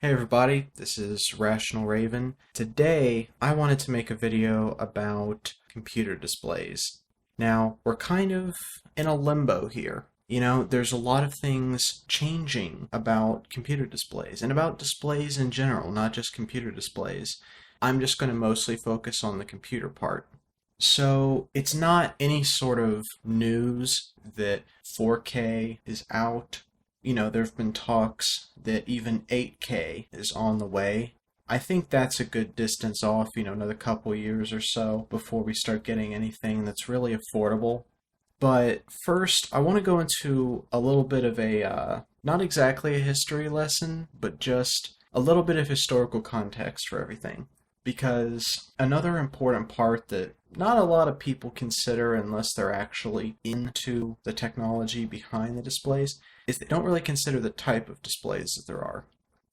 Hey everybody, this is Rational Raven. Today, I wanted to make a video about computer displays. Now, we're kind of in a limbo here. There's a lot of things changing about computer displays and about displays in general, not just computer displays. I'm just going to mostly focus on the computer part. So, it's not any sort of news that 4K is out. There have been talks that even 8K is on the way. I think that's a good distance off, another couple years or so before we start getting anything that's really affordable. But first, I want to go into a little bit of not exactly a history lesson, but just a little bit of historical context for everything. Because another important part that not a lot of people consider unless they're actually into the technology behind the displays is they don't really consider the type of displays that there are.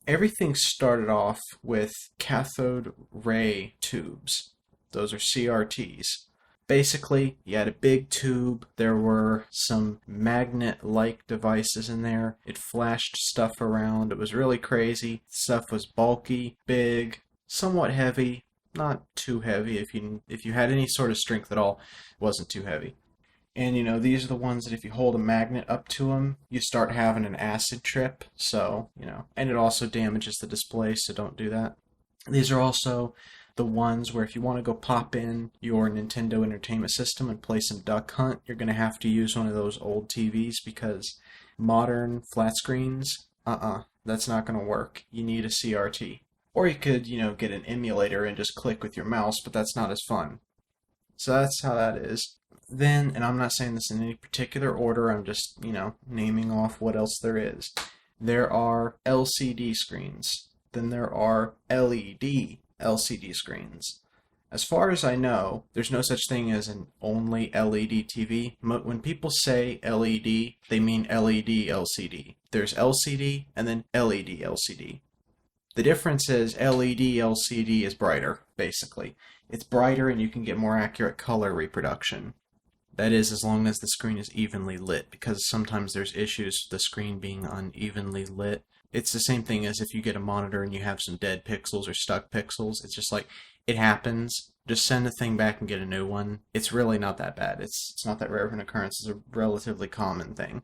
Everything started off with cathode ray tubes. Those are CRTs. Basically, you had a big tube, there were some magnet-like devices in there, it flashed stuff around, it was really crazy, stuff was bulky, big, somewhat heavy, not too heavy. If you had any sort of strength at all, it wasn't too heavy. And these are the ones that if you hold a magnet up to them, you start having an acid trip. So, and it also damages the display, so don't do that. These are also the ones where if you want to go pop in your Nintendo Entertainment System and play some Duck Hunt, you're going to have to use one of those old TVs because modern flat screens, that's not going to work. You need a CRT. Or you could, get an emulator and just click with your mouse, but that's not as fun. So that's how that is. Then, and I'm not saying this in any particular order, I'm just, naming off what else there is. There are LCD screens. Then there are LED LCD screens. As far as I know, there's no such thing as an only LED TV. When people say LED, they mean LED LCD. There's LCD and then LED LCD. The difference is LED LCD is brighter, basically. It's brighter and you can get more accurate color reproduction. That is, as long as the screen is evenly lit, because sometimes there's issues with the screen being unevenly lit. It's the same thing as if you get a monitor and you have some dead pixels or stuck pixels. It's just like, it happens. Just send the thing back and get a new one. It's really not that bad. It's not that rare of an occurrence. It's a relatively common thing.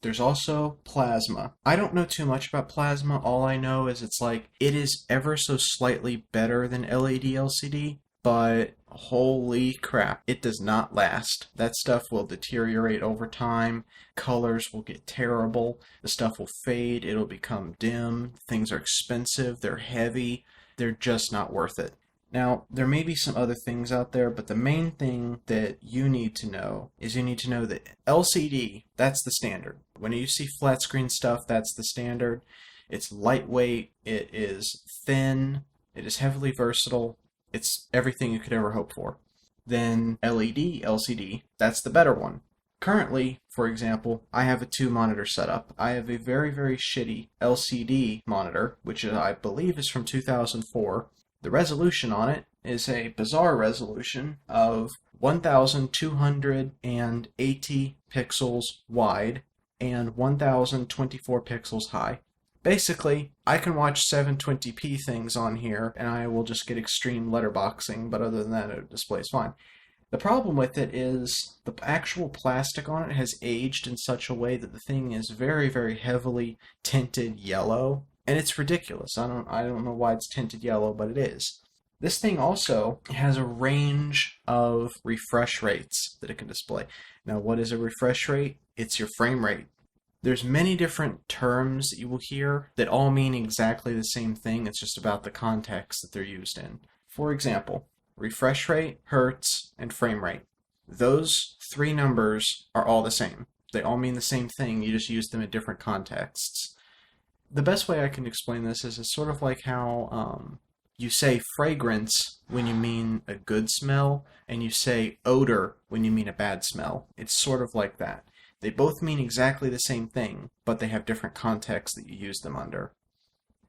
There's also plasma. I don't know too much about plasma. All I know is it is ever so slightly better than LED LCD, but holy crap, it does not last. That stuff will deteriorate over time. Colors will get terrible. The stuff will fade. It'll become dim. Things are expensive. They're heavy. They're just not worth it. Now, there may be some other things out there, but the main thing that you need to know is you need to know that LCD, that's the standard. When you see flat screen stuff, that's the standard. It's lightweight, it is thin, it is heavily versatile, it's everything you could ever hope for. Then LED LCD, that's the better one. Currently, for example, I have a 2-monitor setup. I have a very, very shitty LCD monitor, which I believe is from 2004. The resolution on it is a bizarre resolution of 1,280 pixels wide and 1,024 pixels high. Basically, I can watch 720p things on here and I will just get extreme letterboxing, but other than that, it displays fine. The problem with it is the actual plastic on it has aged in such a way that the thing is very, very heavily tinted yellow. And it's ridiculous. I don't know why it's tinted yellow, but it is. This thing also has a range of refresh rates that it can display. Now, what is a refresh rate? It's your frame rate. There's many different terms that you will hear that all mean exactly the same thing. It's just about the context that they're used in. For example, refresh rate, hertz, and frame rate. Those 3 numbers are all the same. They all mean the same thing. You just use them in different contexts. The best way I can explain this is it's sort of like how you say fragrance when you mean a good smell, and you say odor when you mean a bad smell. It's sort of like that. They both mean exactly the same thing, but they have different contexts that you use them under.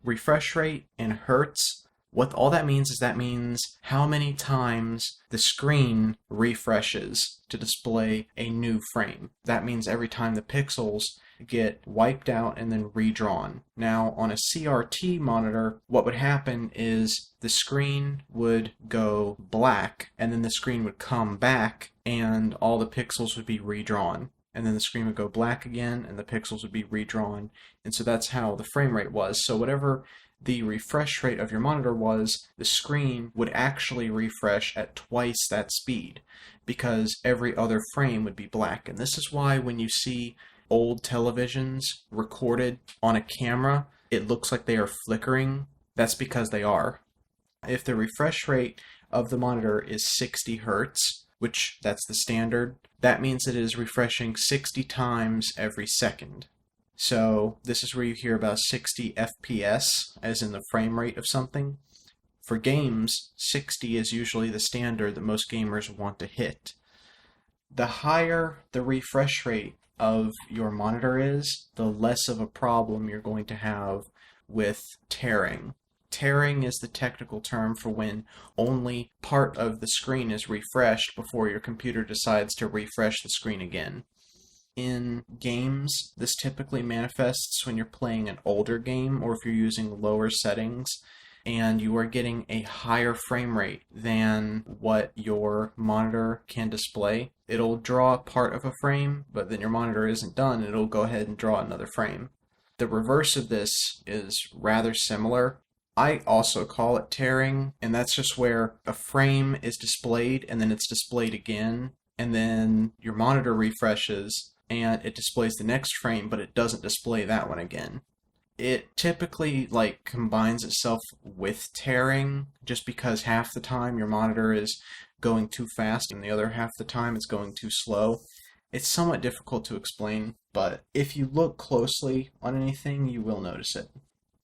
Refresh rate and hertz, what all that means is that means how many times the screen refreshes to display a new frame. That means every time the pixels get wiped out and then redrawn. Now, on a CRT monitor, what would happen is the screen would go black, and then the screen would come back, and all the pixels would be redrawn. And then the screen would go black again, and the pixels would be redrawn. And so that's how the frame rate was. So whatever the refresh rate of your monitor was, the screen would actually refresh at twice that speed, because every other frame would be black. And this is why when you see old televisions recorded on a camera, it looks like they are flickering. That's because they are. If the refresh rate of the monitor is 60 hertz, which that's the standard, that means it is refreshing 60 times every second. So this is where you hear about 60 FPS, as in the frame rate of something. For games, 60 is usually the standard that most gamers want to hit. The higher the refresh rate of your monitor is, the less of a problem you're going to have with tearing. Tearing is the technical term for when only part of the screen is refreshed before your computer decides to refresh the screen again. In games, this typically manifests when you're playing an older game or if you're using lower settings and you are getting a higher frame rate than what your monitor can display. It'll draw part of a frame, but then your monitor isn't done, it'll go ahead and draw another frame. The reverse of this is rather similar. I also call it tearing, and that's just where a frame is displayed and then it's displayed again, and then your monitor refreshes and it displays the next frame, but it doesn't display that one again. It typically combines itself with tearing, just because half the time your monitor is going too fast and the other half the time it's going too slow. It's somewhat difficult to explain, but if you look closely on anything, you will notice it.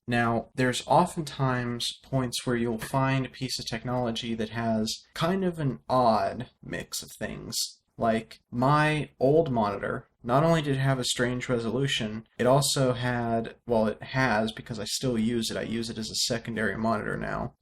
Now, there's oftentimes points where you'll find a piece of technology that has kind of an odd mix of things. Like my old monitor, not only did it have a strange resolution, it also had, well, it has, because I still use it, I use it as a secondary monitor now.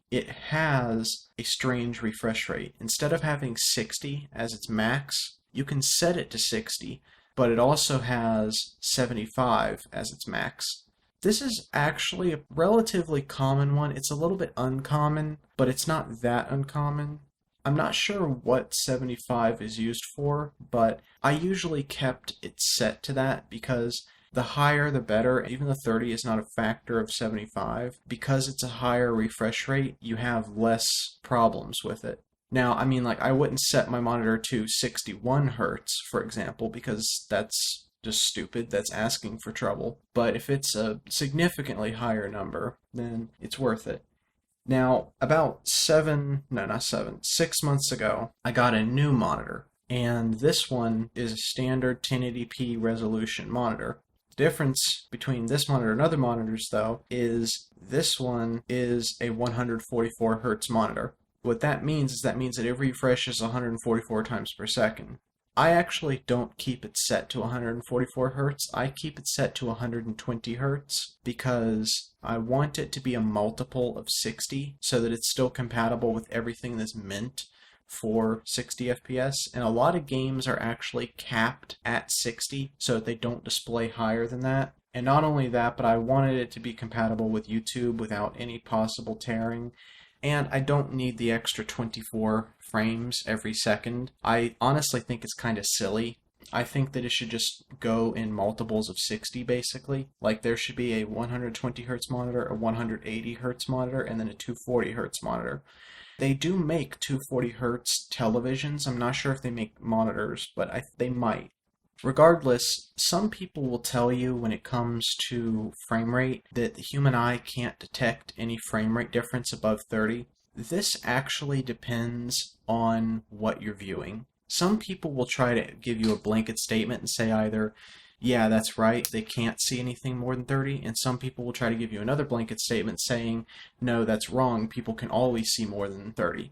It has a strange refresh rate. Instead of having 60 as its max, you can set it to 60, but it also has 75 as its max. This is actually a relatively common one. It's a little bit uncommon, but it's not that uncommon. I'm not sure what 75 is used for, but I usually kept it set to that because the higher the better. Even the 30 is not a factor of 75. Because it's a higher refresh rate, you have less problems with it. Now, I mean, I wouldn't set my monitor to 61 hertz, for example, because that's just stupid. That's asking for trouble. But if it's a significantly higher number, then it's worth it. Now, about 6 months ago, I got a new monitor, and this one is a standard 1080p resolution monitor. The difference between this monitor and other monitors, though, is this one is a 144 hertz monitor. What that means is that it refreshes 144 times per second. I actually don't keep it set to 144 hertz. I keep it set to 120 hertz because I want it to be a multiple of 60 so that it's still compatible with everything that's meant for 60 FPS. And a lot of games are actually capped at 60 so that they don't display higher than that. And not only that, but I wanted it to be compatible with YouTube without any possible tearing. And I don't need the extra 24 frames every second. I honestly think it's kind of silly. I think that it should just go in multiples of 60, basically. There should be a 120 hertz monitor, a 180 hertz monitor, and then a 240 hertz monitor. They do make 240 hertz televisions. I'm not sure if they make monitors, but they might. Regardless, some people will tell you when it comes to frame rate that the human eye can't detect any frame rate difference above 30. This actually depends on what you're viewing. Some people will try to give you a blanket statement and say either, yeah, that's right, they can't see anything more than 30, and some people will try to give you another blanket statement saying, no, that's wrong, people can always see more than 30.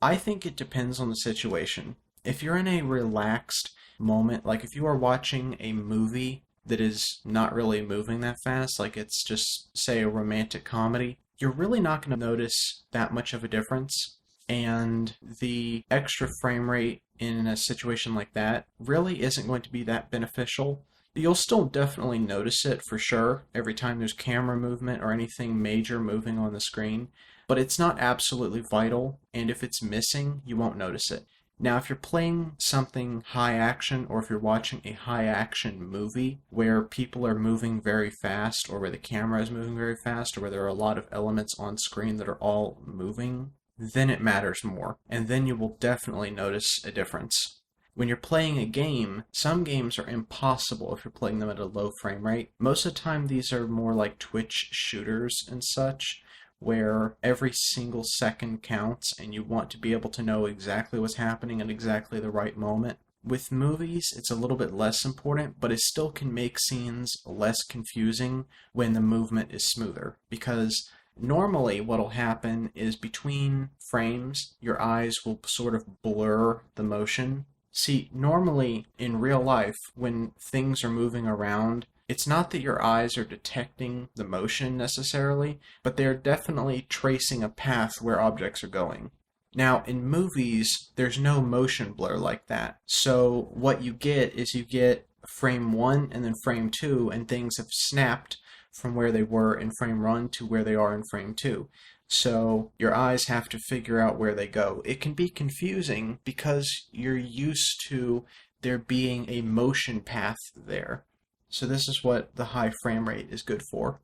I think it depends on the situation. If you're in a relaxed moment, if you are watching a movie that is not really moving that fast, it's just, say, a romantic comedy, you're really not going to notice that much of a difference. And the extra frame rate in a situation like that really isn't going to be that beneficial. You'll still definitely notice it for sure every time there's camera movement or anything major moving on the screen, but it's not absolutely vital, and if it's missing, you won't notice it. Now, if you're playing something high action, or if you're watching a high action movie where people are moving very fast, or where the camera is moving very fast, or where there are a lot of elements on screen that are all moving, then it matters more, and then you will definitely notice a difference. When you're playing a game, some games are impossible if you're playing them at a low frame rate. Most of the time, these are more like Twitch shooters and such, where every single second counts and you want to be able to know exactly what's happening at exactly the right moment. With movies, it's a little bit less important, but it still can make scenes less confusing when the movement is smoother, because normally what'll happen is between frames, your eyes will sort of blur the motion. See, normally in real life, when things are moving around, it's not that your eyes are detecting the motion necessarily, but they're definitely tracing a path where objects are going. Now, in movies, there's no motion blur like that. So what you get is you get frame 1 and then frame 2, and things have snapped from where they were in frame 1 to where they are in frame 2. So your eyes have to figure out where they go. It can be confusing because you're used to there being a motion path there. So this is what the high frame rate is good for.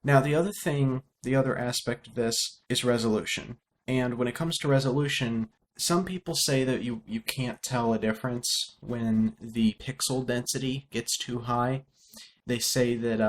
Now the other aspect of this is resolution. And when it comes to resolution, some people say that you can't tell a difference when the pixel density gets too high. They say that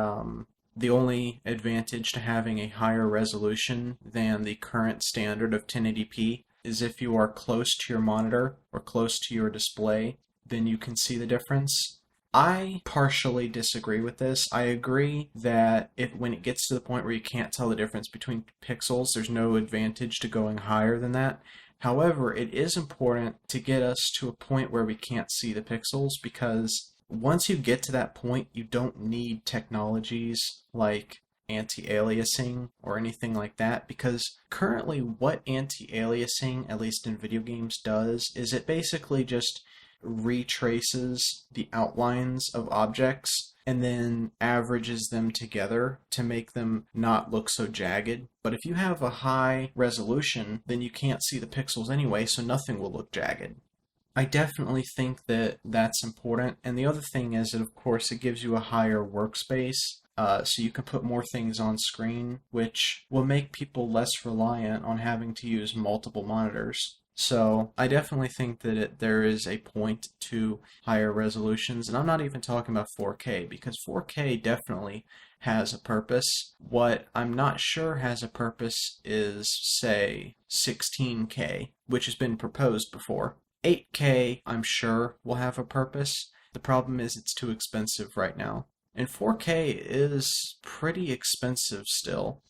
the only advantage to having a higher resolution than the current standard of 1080p is if you are close to your monitor or close to your display, then you can see the difference. I partially disagree with this. I agree that when it gets to the point where you can't tell the difference between pixels, there's no advantage to going higher than that. However, it is important to get us to a point where we can't see the pixels, because once you get to that point, you don't need technologies like anti-aliasing or anything like that, because currently what anti-aliasing, at least in video games, does is it basically just retraces the outlines of objects and then averages them together to make them not look so jagged. But if you have a high resolution, then you can't see the pixels anyway, so nothing will look jagged. I definitely think that that's important. And the other thing is that, of course, it gives you a higher workspace, so you can put more things on screen, which will make people less reliant on having to use multiple monitors. So I definitely think that there is a point to higher resolutions, and I'm not even talking about 4K, because 4K definitely has a purpose. What I'm not sure has a purpose is, say, 16K, which has been proposed before. 8K, I'm sure, will have a purpose. The problem is it's too expensive right now. And 4K is pretty expensive still.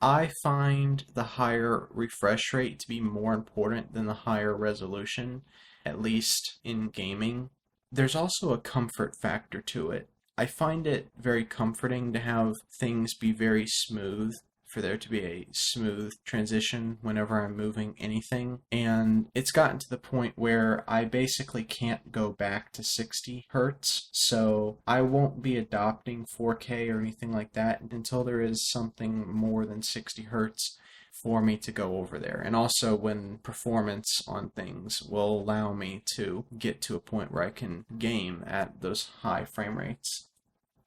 I find the higher refresh rate to be more important than the higher resolution, at least in gaming. There's also a comfort factor to it. I find it very comforting to have things be very smooth, for there to be a smooth transition whenever I'm moving anything. And it's gotten to the point where I basically can't go back to 60 hertz, so I won't be adopting 4K or anything like that until there is something more than 60 hertz for me to go over there. And also when performance on things will allow me to get to a point where I can game at those high frame rates.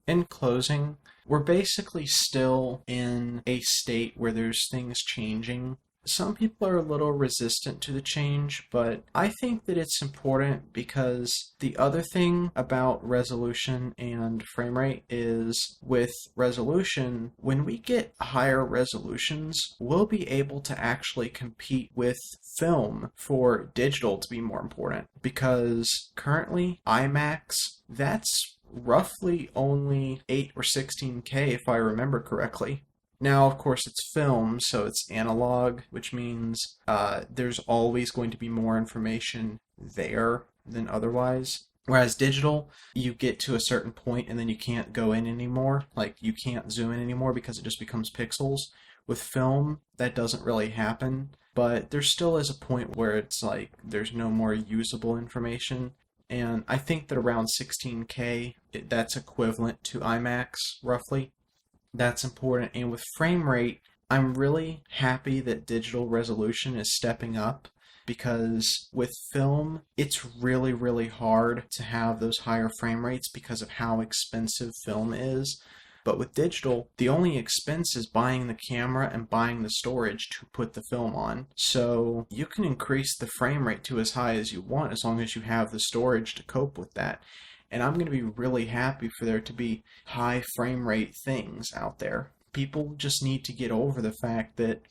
In closing, we're basically still in a state where there's things changing. Some people are a little resistant to the change, but I think that it's important, because the other thing about resolution and frame rate is, with resolution, when we get higher resolutions, we'll be able to actually compete with film for digital to be more important, because currently IMAX, that's roughly only 8 or 16K if I remember correctly. Now, of course, it's film, so it's analog, which means there's always going to be more information there than otherwise. Whereas digital, you get to a certain point and then you can't go in anymore. Like, you can't zoom in anymore because it just becomes pixels. With film, that doesn't really happen, but there still is a point where it's like there's no more usable information. And I think that around 16K, that's equivalent to IMAX, roughly. That's important. And with frame rate, I'm really happy that digital resolution is stepping up because with film, it's really, really hard to have those higher frame rates because of how expensive film is. But with digital, the only expense is buying the camera and buying the storage to put the film on. So you can increase the frame rate to as high as you want as long as you have the storage to cope with that. And I'm going to be really happy for there to be high frame rate things out there. People just need to get over the fact that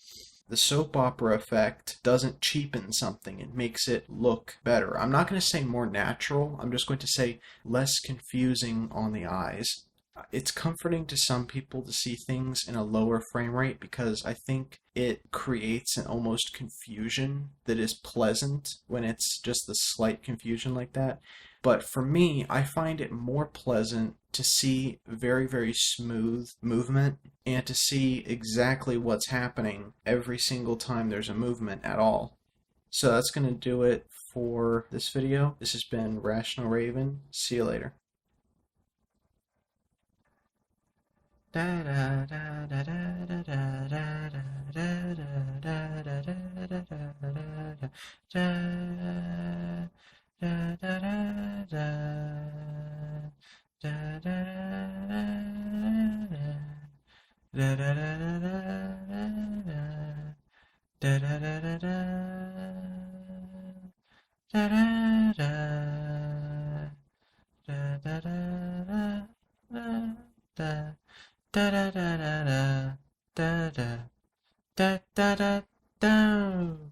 the soap opera effect doesn't cheapen something, it makes it look better. I'm not going to say more natural, I'm just going to say less confusing on the eyes. It's comforting to some people to see things in a lower frame rate because I think it creates an almost confusion that is pleasant when it's just a slight confusion like that. But for me, I find it more pleasant to see very, very smooth movement and to see exactly what's happening every single time there's a movement at all. So that's going to do it for this video. This has been Rational Raven. See you later. Da da da da da da da da da da da.